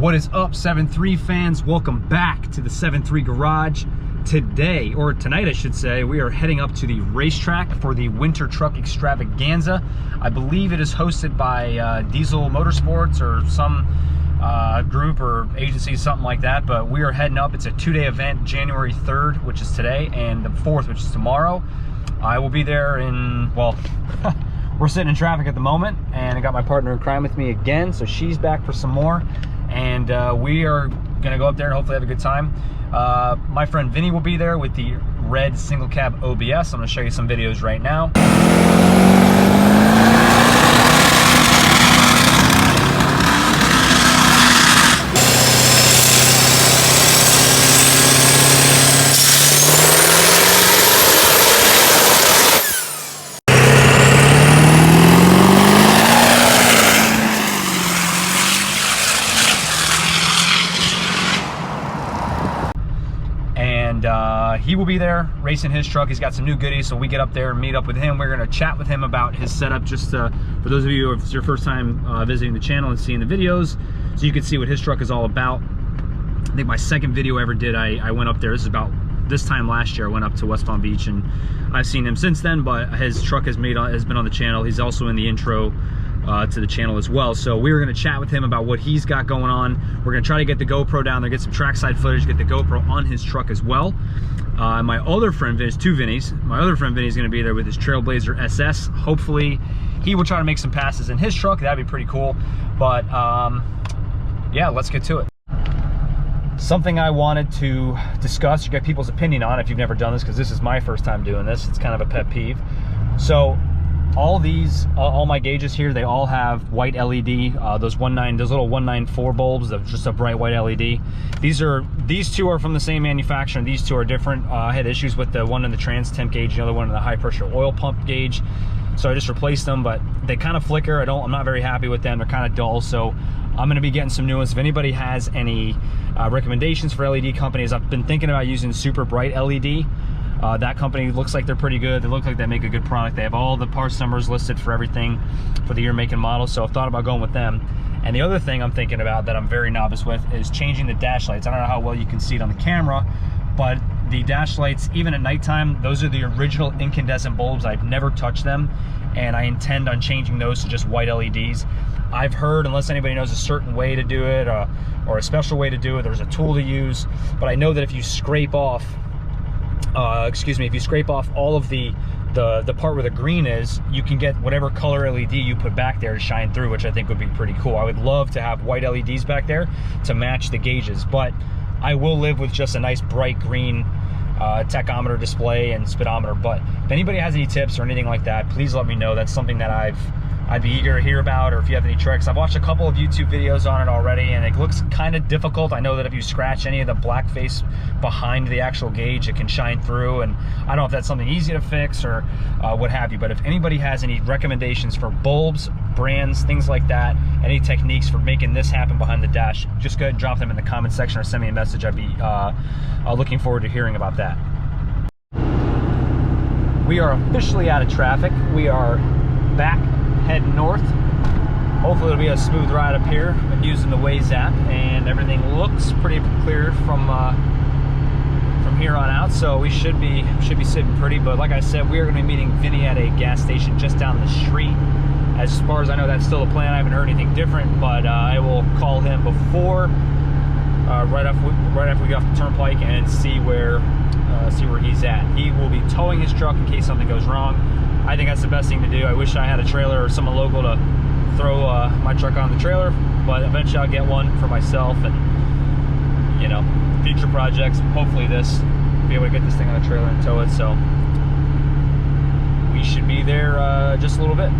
What is up, 7-3 fans? Welcome back to the 7-3 Garage. Today, or tonight I should say, we are heading up to the racetrack for the Winter Truck Extravaganza. I believe it is hosted by Diesel Motorsports or some group or agency, something like that, but we are heading up. It's a two-day event, January 3rd, which is today, and the 4th, which is tomorrow. I will be there in, well, we're sitting in traffic at the moment, and I got my partner in crime with me again, so she's back for some more. And we are gonna go up there and hopefully have a good time. My friend Vinnie will be there with the red single cab OBS. I'm gonna show you some videos right now. He will be there racing his truck. He's got some new goodies, so we get up there and meet up with him. We're going to chat with him about his setup, just for those of you, if it's your first time visiting the channel and seeing the videos, so you can see what his truck is all about. I think my second video I ever did, I went up there. This is about this time last year. I went up to West Palm Beach, and I've seen him since then, but his truck has been on the channel. He's also in the intro to the channel as well. So we were going to chat with him about what he's got going on. We're going to try to get the GoPro down there, get some trackside footage, get the GoPro on his truck as well. My other friend, there's two Vinnies. My other friend Vinny's going to be there with his Trailblazer SS. Hopefully he will try to make some passes in his truck. That'd be pretty cool. But yeah, let's get to it. Something I wanted to discuss, you get people's opinion on if you've never done this, because this is my first time doing this. It's kind of a pet peeve. So all my gauges here, they all have white LED, those little 194 bulbs, just a bright white LED. These two are from the same manufacturer, and these two are different. I had issues with the one in the trans temp gauge, the other one in the high pressure oil pump gauge, so I just replaced them, but they kind of flicker. I'm not very happy with them. They're kind of dull, so I'm gonna be getting some new ones. If anybody has any recommendations for LED companies, I've been thinking about using Super Bright LED. That company looks like they're pretty good. They look like they make a good product. They have all the parts numbers listed for everything for the year, make, and model, so I've thought about going with them. And the other thing I'm thinking about that I'm very novice with is changing the dash lights. I don't know how well you can see it on the camera, but the dash lights, even at nighttime, those are the original incandescent bulbs. I've never touched them, and I intend on changing those to just white LEDs. I've heard, unless anybody knows a certain way to do it, or a special way to do it, there's a tool to use, but I know that if you scrape off if you scrape off all of the part where the green is, you can get whatever color LED you put back there to shine through, which I think would be pretty cool. I would love to have white LEDs back there to match the gauges, but I will live with just a nice bright green tachometer display and speedometer. But if anybody has any tips or anything like that, please let me know. That's something that I'd be eager to hear about, or if you have any tricks. I've watched a couple of YouTube videos on it already, and it looks kind of difficult. I know that if you scratch any of the black face behind the actual gauge, it can shine through, and I don't know if that's something easy to fix or what have you. But if anybody has any recommendations for bulbs, brands, things like that, any techniques for making this happen behind the dash, just go ahead and drop them in the comment section or send me a message. I'd be looking forward to hearing about that. We are officially out of traffic. We are back heading north. Hopefully it'll be a smooth ride up here. I've been using the Waze app, and everything looks pretty clear from here on out, so we should be sitting pretty. But like I said, we are going to be meeting Vinnie at a gas station just down the street. As far as I know, that's still the plan. I haven't heard anything different, but I will call him before right after we get off the turnpike and see where he's at. He will be towing his truck in case something goes wrong. I think that's the best thing to do. I wish I had a trailer or someone local to throw my truck on the trailer, but eventually I'll get one for myself, and you know, future projects, hopefully be able to get this thing on a trailer and tow it. So we should be there just a little bit.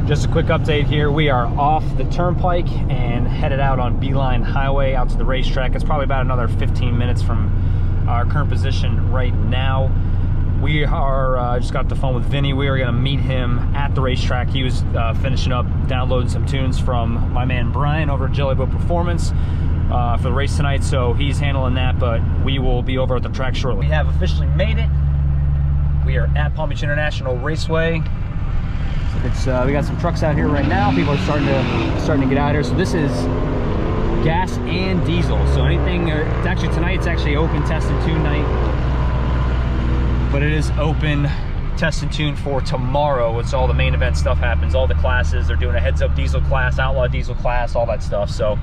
Just a quick update here. We are off the turnpike and headed out on Beeline Highway out to the racetrack. It's probably about another 15 minutes from our current position right now. We are just got off the phone with Vinnie. We are going to meet him at the racetrack. He was finishing up downloading some tunes from my man Brian over at Jelly Boat Performance for the race tonight, so he's handling that, but we will be over at the track shortly. We have officially made it. We are at Palm Beach International Raceway. It's we got some trucks out here right now. People are starting to get out here. So this is gas and diesel. So anything, it's actually tonight, it's actually open test and tune night, but it is open test and tune for tomorrow. It's all the main event stuff happens, all the classes. They're doing a heads up diesel class, outlaw diesel class, all that stuff. So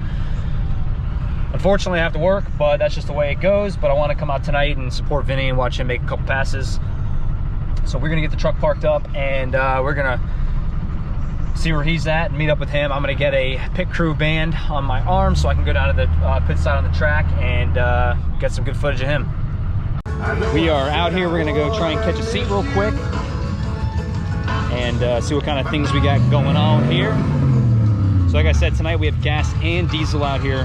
unfortunately I have to work, but that's just the way it goes. But I want to come out tonight and support Vinny and watch him make a couple passes. So we're gonna get the truck parked up, and we're gonna see where he's at and meet up with him. I'm gonna get a pit crew band on my arm so I can go down to the pit side on the track and get some good footage of him. We are out here. We're gonna go try and catch a seat real quick and see what kind of things we got going on here. So like I said, tonight we have gas and diesel out here.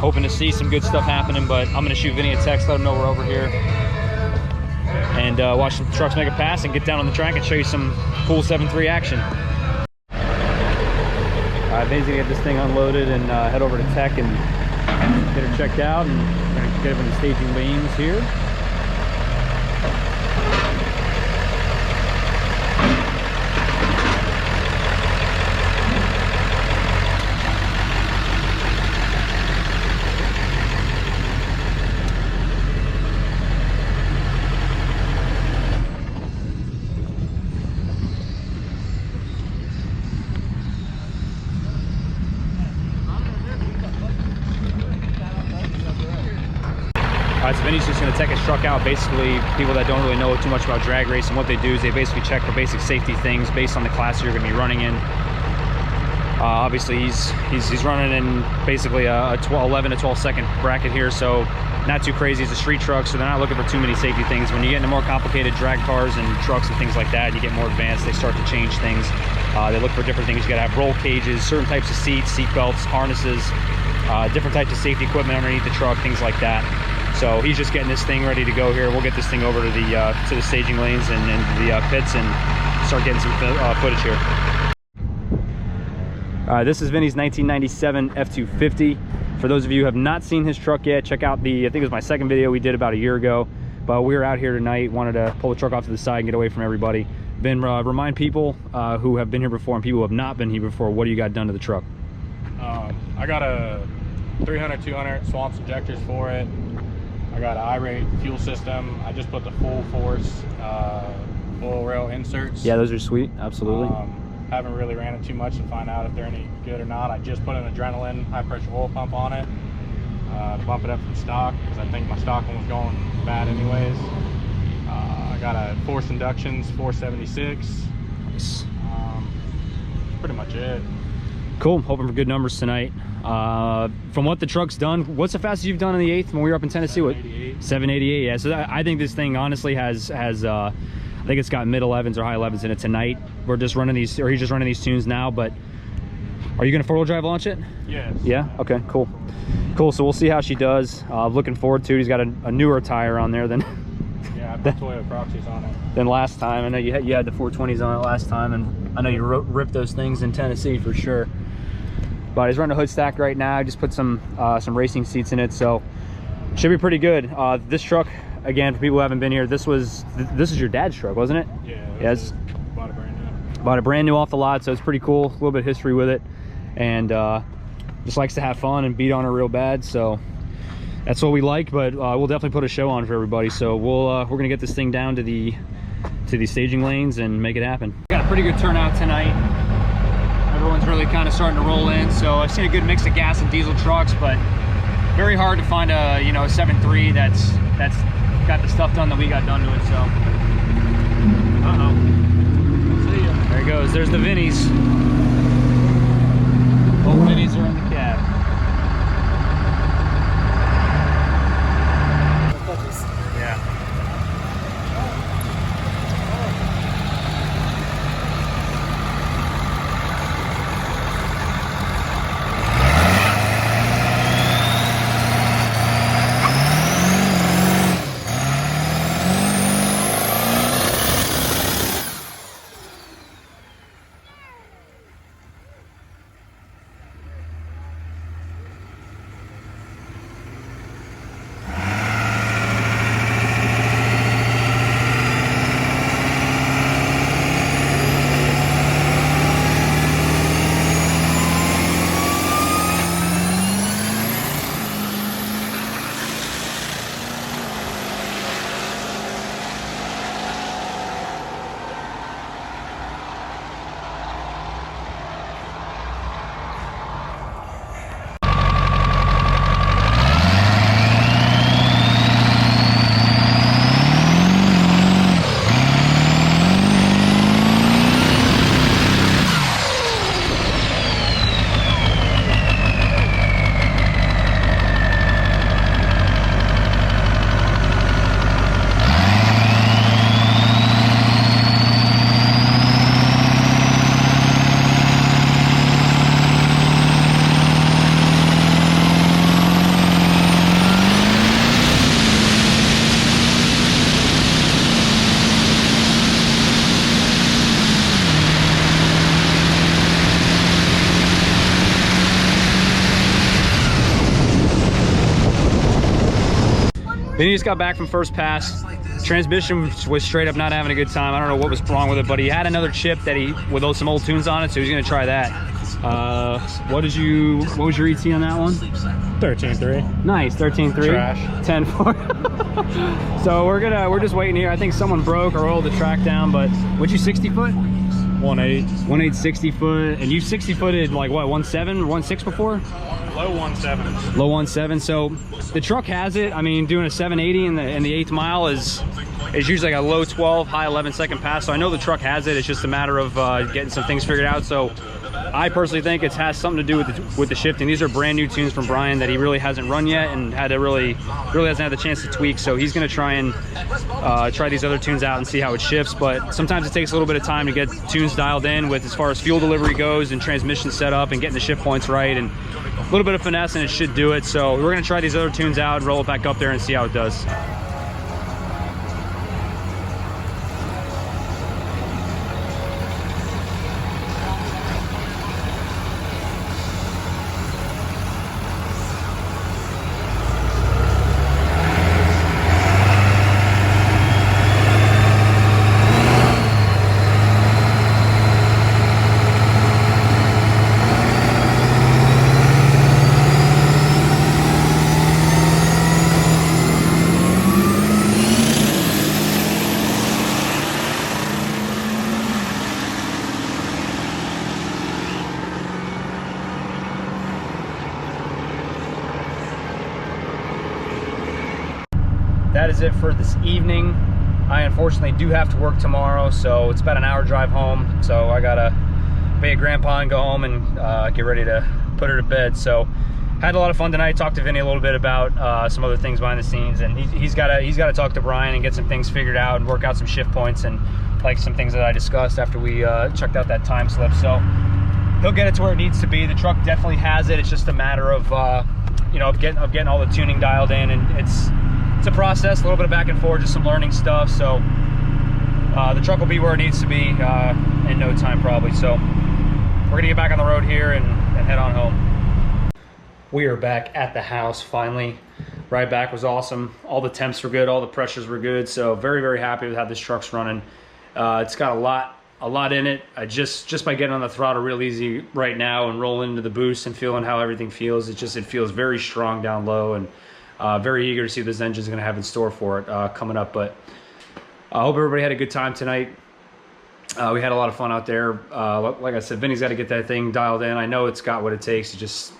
Hoping to see some good stuff happening, but I'm gonna shoot Vinny a text, let him know we're over here, and watch the trucks make a pass and get down on the track and show you some cool 7.3 action. Basically get this thing unloaded and head over to tech and get her checked out, and we're gonna get up in the staging lanes here. So Vinny's just going to take his truck out. Basically, people that don't really know too much about drag racing, what they do is they basically check for basic safety things based on the class you're going to be running in. Obviously, he's running in basically a 11 to 12 second bracket here, so not too crazy. It's a street truck, so they're not looking for too many safety things. When you get into more complicated drag cars and trucks and things like that, and you get more advanced, they start to change things. They look for different things. You got to have roll cages, certain types of seats, seat belts, harnesses, different types of safety equipment underneath the truck, things like that. So he's just getting this thing ready to go here. We'll get this thing over to the staging lanes and the pits and start getting some footage here. This is Vinny's 1997 F250. For those of you who have not seen his truck yet, check out I think it was my second video we did about a year ago. But we were out here tonight, wanted to pull the truck off to the side and get away from everybody. Vin, remind people who have been here before and people who have not been here before, what do you got done to the truck? I got a 300/200 swamps injectors for it. I got an I-rate fuel system. I just put the full force full rail inserts. Yeah, those are sweet, absolutely. Haven't really ran it too much to find out if they're any good or not. I just put an adrenaline high pressure oil pump on it to bump it up from stock, because I think my stock one was going bad anyways. I got a forced inductions 476. Nice. That's pretty much it. Cool, hoping for good numbers tonight. From what the truck's done, what's the fastest you've done in the 8th when we were up in Tennessee? 788. 788, yeah. So I think this thing honestly has I think it's got mid 11s or high 11s in it tonight. We're just running these, or he's just running these tunes now, but are you gonna 4-wheel drive launch it? Yes. Yeah, okay, cool. Cool, so we'll see how she does. Looking forward to it. He's got a newer tire on there than yeah, I put Toyota Proxies on it. than last time. I know you had the 420s on it last time, and I know you ripped those things in Tennessee for sure. But he's running a hood stack right now. I just put some racing seats in it, so should be pretty good. This truck, again, for people who haven't been here, this is your dad's truck, wasn't it? Yeah. Yes. Bought it brand new. Bought it brand new off the lot, so it's pretty cool. A little bit of history with it, and just likes to have fun and beat on her real bad. So that's what we like. But we'll definitely put a show on for everybody. So we're gonna get this thing down to the staging lanes and make it happen. Got a pretty good turnout tonight. Everyone's really kind of starting to roll in, so I've seen a good mix of gas and diesel trucks, but very hard to find a 7.3 that's got the stuff done that we got done to it. So see ya. There he goes. There's the Vinnies. Both Vinnies are in the cab. Yeah. Vinnie just got back from first pass. Transmission was straight up not having a good time. I don't know what was wrong with it, but he had another chip that with some old tunes on it, so he's gonna try that. What was your ET on that one? 13.3. Nice, 13.3. Trash. 10.4. So we're just waiting here. I think someone broke or oiled the track down, but would you 60 foot? 1.8. 1.8 60 foot, and you 60 footed like what, 1.7 or 1.6 before? Low 1.7. Low 1.7. So the truck has it. I mean, doing a 780 in the 8th mile is usually like a low 12, high 11 second pass. So I know the truck has it. It's just a matter of getting some things figured out. So I personally think it has something to do with the shifting. These are brand new tunes from Brian that he really hasn't run yet and really hasn't had the chance to tweak. So he's going to try and try these other tunes out and see how it shifts. But sometimes it takes a little bit of time to get tunes dialed in with as far as fuel delivery goes and transmission setup and getting the shift points right, and a little bit of finesse and it should do it. So we're going to try these other tunes out and roll it back up there and see how it does. That is it for this evening. I unfortunately do have to work tomorrow, so it's about an hour drive home. So I gotta be a grandpa and go home and get ready to put her to bed. So had a lot of fun tonight. Talked to Vinnie a little bit about some other things behind the scenes, and he's got to talk to Brian and get some things figured out and work out some shift points and like some things that I discussed after we checked out that time slip. So he'll get it to where it needs to be. The truck definitely has it. It's just a matter of you know, of getting all the tuning dialed in, and it's a process, a little bit of back and forth, just some learning stuff. So the truck will be where it needs to be in no time probably. So we're gonna get back on the road here and head on home. We are back at the house finally. Ride back was awesome. All the temps were good, all the pressures were good. So very, very happy with how this truck's running. It's got a lot in it. I just by getting on the throttle real easy right now and rolling into the boost and feeling how everything feels, it feels very strong down low, and very eager to see what this engine's going to have in store for it coming up. But I hope everybody had a good time tonight. We had a lot of fun out there. Like I said, Vinnie's got to get that thing dialed in. I know it's got what it takes. It's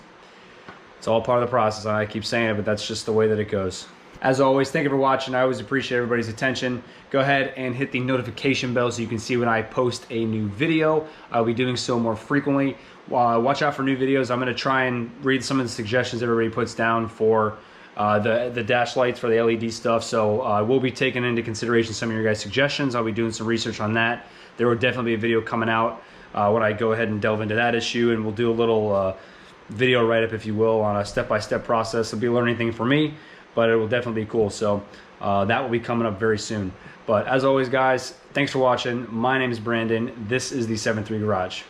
all part of the process. I keep saying it, but that's just the way that it goes. As always, thank you for watching. I always appreciate everybody's attention. Go ahead and hit the notification bell so you can see when I post a new video. I'll be doing so more frequently. Watch out for new videos. I'm going to try and read some of the suggestions everybody puts down for the dash lights, for the LED stuff. So we'll be taking into consideration some of your guys' suggestions. I'll be doing some research on that. There will definitely be a video coming out when I go ahead and delve into that issue, and we'll do a little video write-up, if you will, on a step-by-step process. It'll be a learning thing for me, but it will definitely be cool. So that will be coming up very soon. But as always, guys, thanks for watching. My name is Brandon. This is the 7-3 Garage.